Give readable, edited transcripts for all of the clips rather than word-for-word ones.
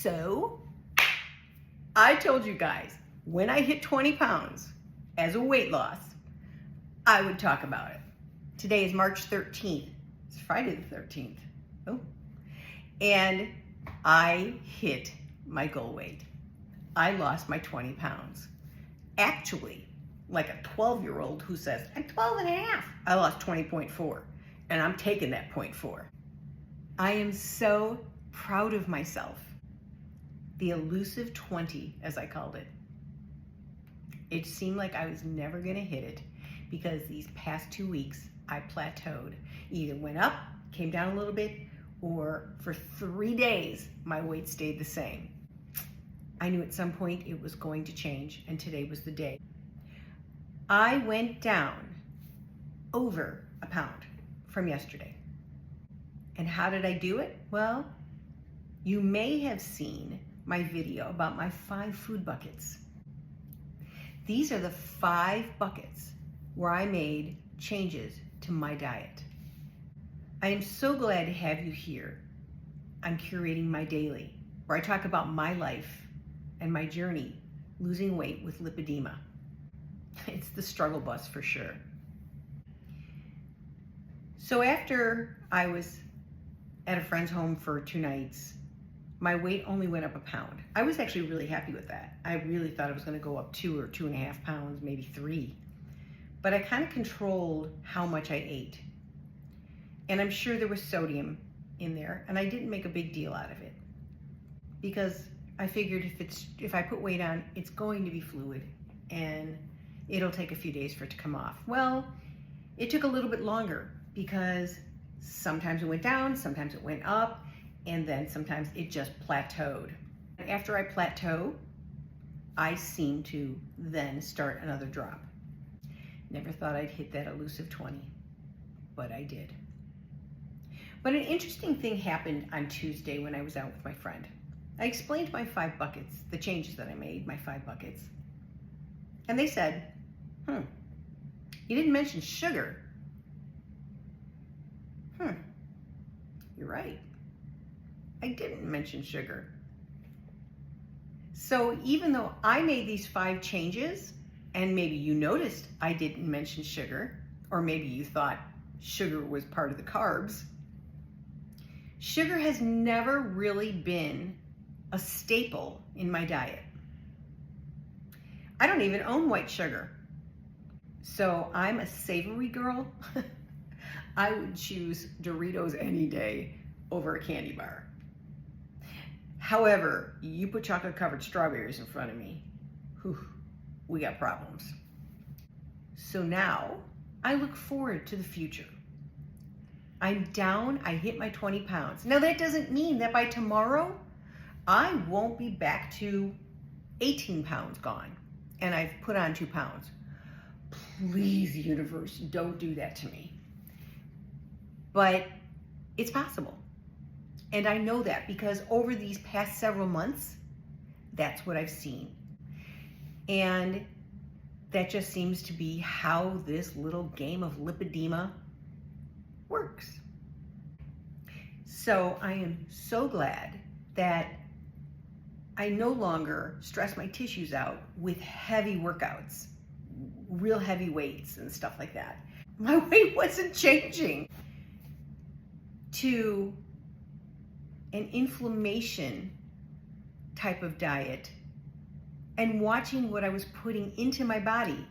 So, I told you guys, when I hit 20 pounds as a weight loss, I would talk about it. Today is March 13th. It's Friday the 13th. Oh. And I hit my goal weight. I lost my 20 pounds. Actually, like a 12-year-old who says, I'm 12 and a half. I lost 20.4, and I'm taking that 0.4. I am so proud of myself. The elusive 20, as I called it. It seemed like I was never gonna hit it because these past 2 weeks, I plateaued. Either went up, came down a little bit, or for 3 days, my weight stayed the same. I knew at some point it was going to change, and today was the day. I went down over a pound from yesterday. And how did I do it? Well, you may have seen my video about my 5 food buckets. These are the 5 buckets where I made changes to my diet. I am so glad to have you here. I'm curating my daily, where I talk about my life and my journey losing weight with lipedema. It's the struggle bus for sure. So after I was at a friend's home for 2 nights, my weight only went up a pound. I was actually really happy with that. I really thought it was gonna go up 2 or 2.5 pounds, maybe 3. But I kind of controlled how much I ate. And I'm sure there was sodium in there, and I didn't make a big deal out of it because I figured if I put weight on, it's going to be fluid and it'll take a few days for it to come off. Well, it took a little bit longer because sometimes it went down, sometimes it went up, and then sometimes it just plateaued. After I plateau, I seem to then start another drop. Never thought I'd hit that elusive 20, but I did. But an interesting thing happened on Tuesday when I was out with my friend. I explained my 5 buckets, the changes that I made, my 5 buckets. And they said, you didn't mention sugar. You're right. I didn't mention sugar. So even though I made these 5 changes, and maybe you noticed I didn't mention sugar, or maybe you thought sugar was part of the carbs, sugar has never really been a staple in my diet. I don't even own white sugar. So I'm a savory girl. I would choose Doritos any day over a candy bar. However, you put chocolate covered strawberries in front of me, we got problems. So now I look forward to the future. I'm down, I hit my 20 pounds. Now that doesn't mean that by tomorrow, I won't be back to 18 pounds gone and I've put on 2 pounds. Please, universe, don't do that to me. But it's possible. And I know that because over these past several months, that's what I've seen. And that just seems to be how this little game of lipedema works. So I am so glad that I no longer stress my tissues out with heavy workouts, real heavy weights and stuff like that. My weight wasn't changing to an inflammation type of diet and watching what I was putting into my body.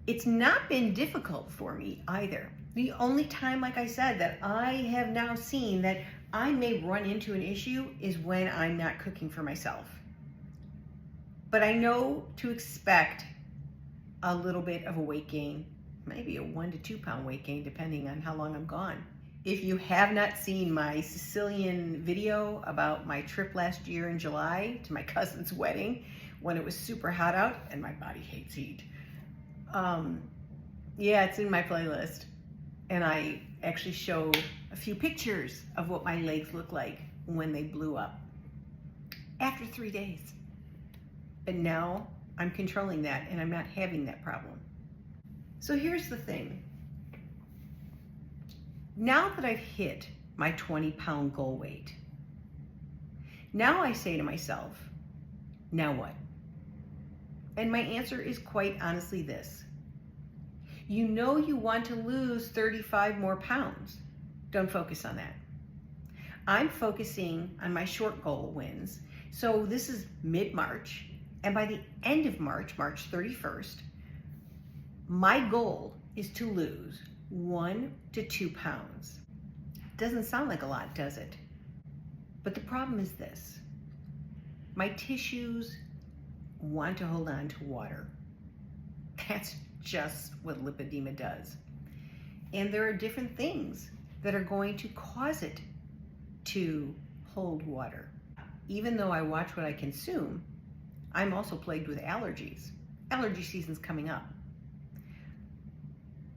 It's not been difficult for me either. The only time, like I said, that I have now seen that I may run into an issue is when I'm not cooking for myself. But I know to expect a little bit of a weight gain, maybe a 1 to 2 pound weight gain, depending on how long I'm gone. If you have not seen my Sicilian video about my trip last year in July to my cousin's wedding, when it was super hot out and my body hates heat. Yeah, it's in my playlist. And I actually show a few pictures of what my legs look like when they blew up after 3 days. But now I'm controlling that and I'm not having that problem. So here's the thing. Now that I've hit my 20-pound goal weight, Now I say to myself, now what? And my answer is quite honestly this. You know you want to lose 35 more pounds. Don't focus on that. I'm focusing on my short goal wins. So this is mid-March, and by the end of March, March 31st, my goal is to lose 1 to 2 pounds. Doesn't sound like a lot, does it? But the problem is this. My tissues want to hold on to water. That's just what lipedema does. And there are different things that are going to cause it to hold water. Even though I watch what I consume, I'm also plagued with allergies. Allergy season's coming up.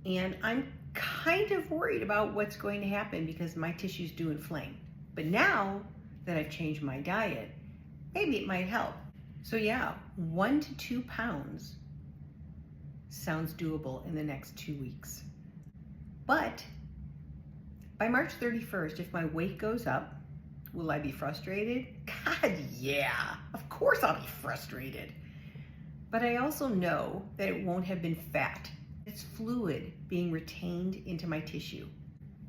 And I'm kind of worried about what's going to happen because my tissues do inflame. But now that I've changed my diet, maybe it might help. So yeah, 1 to 2 pounds sounds doable in the next 2 weeks. But by March 31st, if my weight goes up, will I be frustrated? God, yeah, of course I'll be frustrated. But I also know that it won't have been fat. It's fluid being retained into my tissue.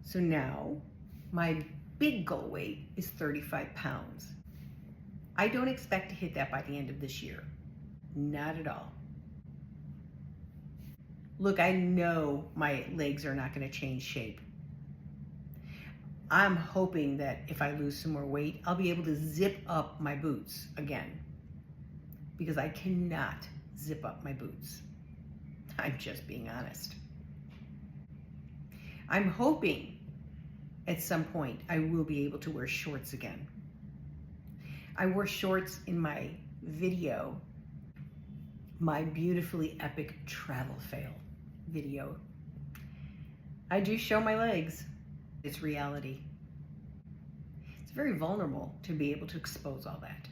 So now my big goal weight is 35 pounds. I don't expect to hit that by the end of this year. Not at all. Look, I know my legs are not going to change shape. I'm hoping that if I lose some more weight, I'll be able to zip up my boots again, because I cannot zip up my boots. I'm just being honest. I'm hoping at some point I will be able to wear shorts again. I wore shorts in my video, my beautifully epic travel fail video. I do show my legs. It's reality. It's very vulnerable to be able to expose all that.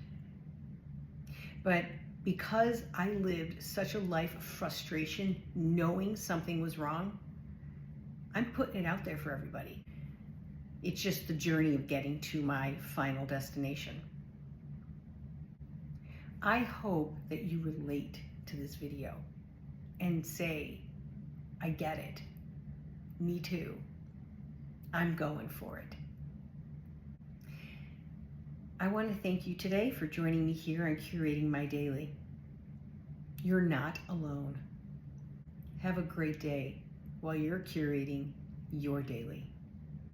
But because I lived such a life of frustration, knowing something was wrong, I'm putting it out there for everybody. It's just the journey of getting to my final destination. I hope that you relate to this video and say, I get it. Me too. I'm going for it. I want to thank you today for joining me here on Curating My Daily. You're not alone. Have a great day while you're curating your daily.